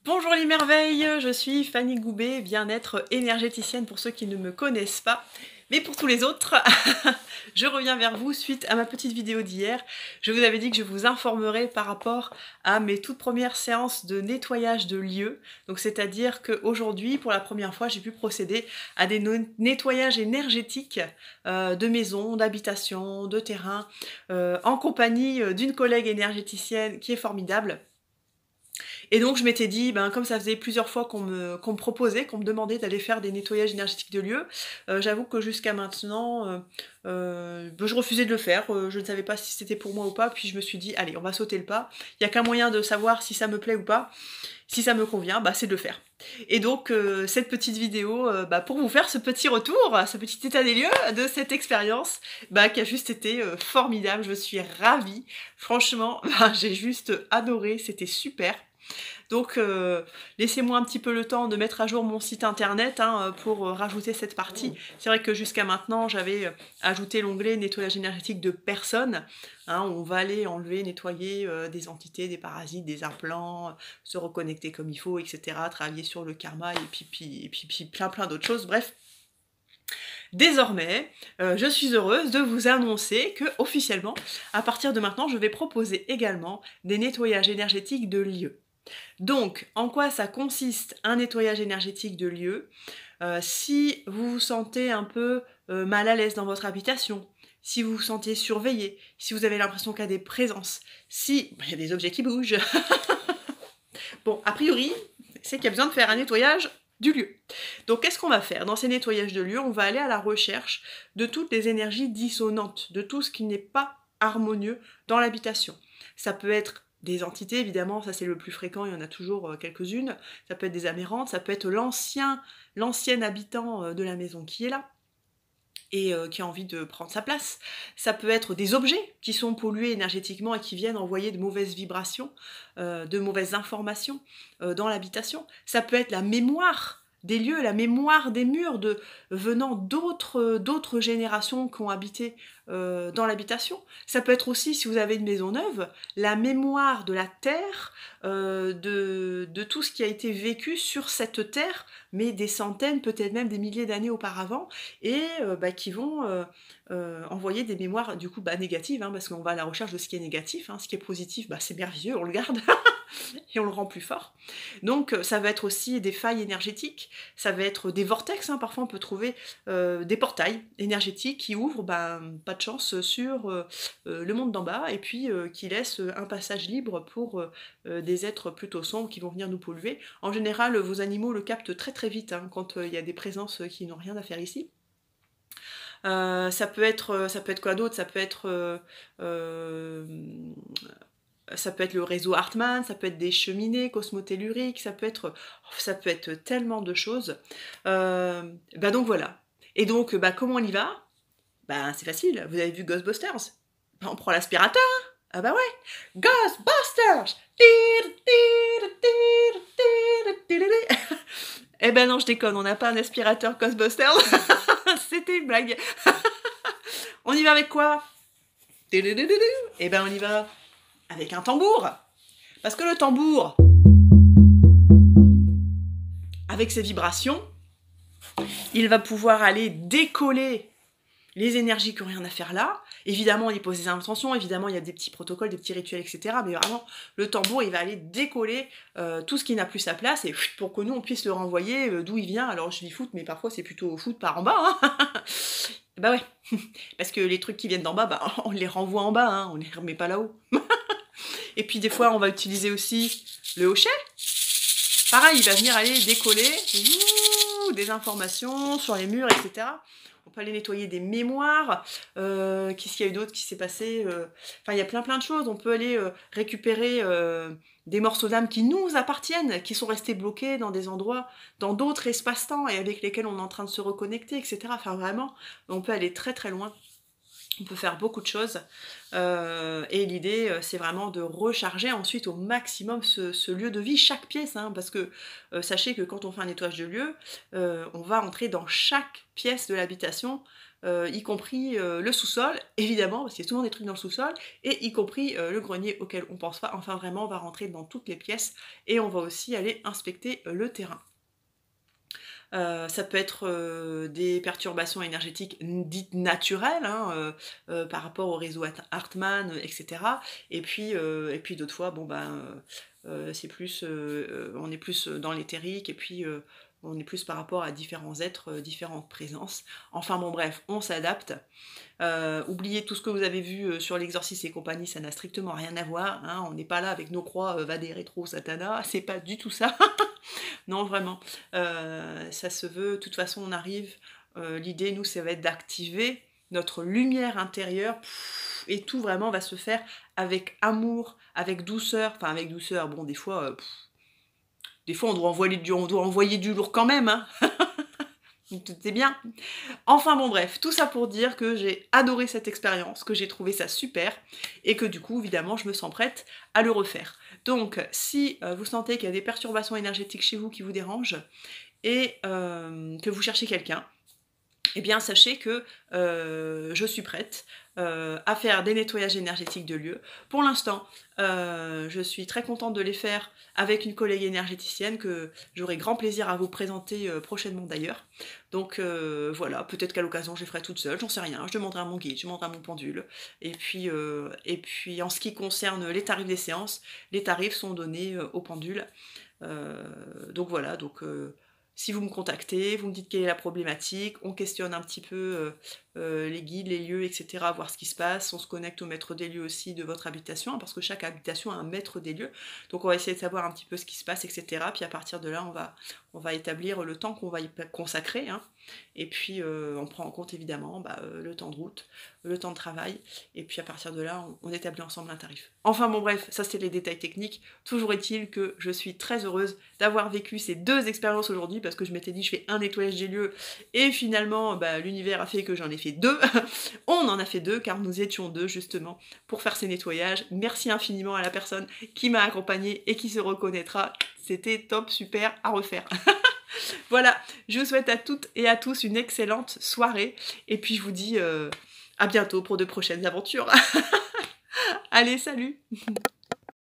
Bonjour les merveilles, je suis Fanny Goubet, bien-être énergéticienne pour ceux qui ne me connaissent pas. Mais pour tous les autres, je reviens vers vous suite à ma petite vidéo d'hier. Je vous avais dit que je vous informerai par rapport à mes toutes premières séances de nettoyage de lieux. Donc c'est-à-dire qu'aujourd'hui, pour la première fois, j'ai pu procéder à des nettoyages énergétiques de maisons, d'habitations, de terrains, en compagnie d'une collègue énergéticienne qui est formidable. Et donc je m'étais dit, ben, comme ça faisait plusieurs fois qu'on me proposait, qu'on me demandait d'aller faire des nettoyages énergétiques de lieux, j'avoue que jusqu'à maintenant, ben, je refusais de le faire, je ne savais pas si c'était pour moi ou pas, puis je me suis dit, allez, on va sauter le pas, il n'y a qu'un moyen de savoir si ça me plaît ou pas, si ça me convient, bah, c'est de le faire. Et donc cette petite vidéo, bah, pour vous faire ce petit retour, ce petit état des lieux de cette expérience, bah, qui a juste été formidable, je suis ravie, franchement, bah, j'ai juste adoré, c'était super. Donc laissez-moi un petit peu le temps de mettre à jour mon site internet pour rajouter cette partie. C'est vrai que jusqu'à maintenant j'avais ajouté l'onglet nettoyage énergétique de personnes, où on va aller enlever, nettoyer des entités, des parasites, des implants, se reconnecter comme il faut, etc. Travailler sur le karma et puis plein d'autres choses, bref. Désormais, je suis heureuse de vous annoncer que officiellement, à partir de maintenant, je vais proposer également des nettoyages énergétiques de lieux. Donc, en quoi ça consiste un nettoyage énergétique de lieu? Si vous vous sentez un peu mal à l'aise dans votre habitation, si vous vous sentez surveillé, si vous avez l'impression qu'il y a des présences, si il y a des objets qui bougent. Bon, a priori, c'est qu'il y a besoin de faire un nettoyage du lieu. Donc, qu'est-ce qu'on va faire? Dans ces nettoyages de lieu, on va aller à la recherche de toutes les énergies dissonantes, de tout ce qui n'est pas harmonieux dans l'habitation. Ça peut être des entités, évidemment, ça c'est le plus fréquent, il y en a toujours quelques-unes. Ça peut être des amérantes, ça peut être l'ancien habitant de la maison qui est là et qui a envie de prendre sa place. Ça peut être des objets qui sont pollués énergétiquement et qui viennent envoyer de mauvaises vibrations, de mauvaises informations dans l'habitation. Ça peut être la mémoire des lieux, la mémoire des murs venant d'autres générations qui ont habité dans l'habitation. Ça peut être aussi, si vous avez une maison neuve, la mémoire de la terre, de tout ce qui a été vécu sur cette terre, mais des centaines, peut-être même des milliers d'années auparavant, et qui vont envoyer des mémoires du coup négatives, parce qu'on va à la recherche de ce qui est négatif, ce qui est positif, c'est merveilleux, on le garde et on le rend plus fort. Donc ça va être aussi des failles énergétiques, ça va être des vortex, parfois on peut trouver des portails énergétiques qui ouvrent, pas de chance, sur le monde d'en bas, et puis qui laissent un passage libre pour des êtres plutôt sombres qui vont venir nous polluer. En général, vos animaux le captent très très vite quand il y a des présences qui n'ont rien à faire ici. Ça peut être quoi d'autre? Ça peut être le réseau Hartmann, ça peut être des cheminées cosmotelluriques, ça peut être tellement de choses. Donc voilà. Et donc, comment on y va? C'est facile, vous avez vu Ghostbusters? On prend l'aspirateur, hein. Ah bah ouais, Ghostbusters. Eh ben non, je déconne, on n'a pas un aspirateur Ghostbusters. C'était une blague. On y va avec quoi? Eh ben on y va avec un tambour. Parce que le tambour, avec ses vibrations, il va pouvoir aller décoller les énergies qui n'ont rien à faire là. Évidemment, on y pose des intentions, évidemment, il y a des petits protocoles, des petits rituels, etc. Mais vraiment, le tambour, il va aller décoller tout ce qui n'a plus sa place, et pour que nous, on puisse le renvoyer d'où il vient. Alors, je dis foot, mais parfois, c'est plutôt foot par en bas. Bah ouais, parce que les trucs qui viennent d'en bas, on les renvoie en bas, on les remet pas là-haut. Et puis, des fois, on va utiliser aussi le hochet. Pareil, il va venir aller décoller des informations sur les murs, etc. On peut aller nettoyer des mémoires. Qu'est-ce qu'il y a eu d'autre qui s'est passé? Enfin, il y a plein de choses. On peut aller récupérer des morceaux d'âme qui nous appartiennent, qui sont restés bloqués dans des endroits, dans d'autres espaces-temps et avec lesquels on est en train de se reconnecter, etc. Enfin, vraiment, on peut aller très très loin. On peut faire beaucoup de choses et l'idée c'est vraiment de recharger ensuite au maximum ce lieu de vie, chaque pièce, hein, parce que sachez que quand on fait un nettoyage de lieu, on va entrer dans chaque pièce de l'habitation, y compris le sous-sol, évidemment, parce qu'il y a souvent des trucs dans le sous-sol, et y compris le grenier auquel on pense pas. Enfin vraiment, on va rentrer dans toutes les pièces et on va aussi aller inspecter le terrain. Ça peut être des perturbations énergétiques dites naturelles, hein, par rapport au réseau Hartmann, etc. Et puis d'autres fois, bon ben, c'est plus, on est plus dans l'éthérique, et puis on est plus par rapport à différents êtres, différentes présences. Enfin bon bref, on s'adapte. Oubliez tout ce que vous avez vu sur l'exorcisme et compagnie, ça n'a strictement rien à voir, hein. On n'est pas là avec nos croix, va des rétro satana, c'est pas du tout ça. Non, vraiment, ça se veut, de toute façon on arrive, l'idée nous ça va être d'activer notre lumière intérieure, et tout vraiment va se faire avec amour, avec douceur, enfin avec douceur, bon des fois on doit envoyer du lourd quand même, hein. C'est bien. Enfin bon bref, tout ça pour dire que j'ai adoré cette expérience, que j'ai trouvé ça super, et que du coup évidemment je me sens prête à le refaire. Donc si vous sentez qu'il y a des perturbations énergétiques chez vous qui vous dérangent, et que vous cherchez quelqu'un, eh bien sachez que je suis prête à faire des nettoyages énergétiques de lieux. Pour l'instant, je suis très contente de les faire avec une collègue énergéticienne que j'aurai grand plaisir à vous présenter prochainement d'ailleurs. Donc voilà, peut-être qu'à l'occasion je les ferai toute seule, j'en sais rien, je demanderai à mon guide, je demanderai à mon pendule. Et puis en ce qui concerne les tarifs des séances, les tarifs sont donnés au pendule. Donc voilà, si vous me contactez, vous me dites quelle est la problématique, on questionne un petit peu les guides, les lieux, etc., voir ce qui se passe, on se connecte au maître des lieux aussi de votre habitation, hein, parce que chaque habitation a un maître des lieux, donc on va essayer de savoir un petit peu ce qui se passe, etc., puis à partir de là, on va établir le temps qu'on va y consacrer, hein, et puis on prend en compte évidemment le temps de route, le temps de travail, et puis à partir de là, on établit ensemble un tarif. Enfin bon bref, ça c'est les détails techniques, toujours est-il que je suis très heureuse d'avoir vécu ces deux expériences aujourd'hui, parce que je m'étais dit je fais un nettoyage des lieux, et finalement l'univers a fait que j'en ai fait deux. On en a fait deux car nous étions deux justement pour faire ces nettoyages. Merci infiniment à la personne qui m'a accompagnée et qui se reconnaîtra. C'était top, super, à refaire. Voilà, je vous souhaite à toutes et à tous une excellente soirée, et puis je vous dis à bientôt pour de prochaines aventures. Allez, salut!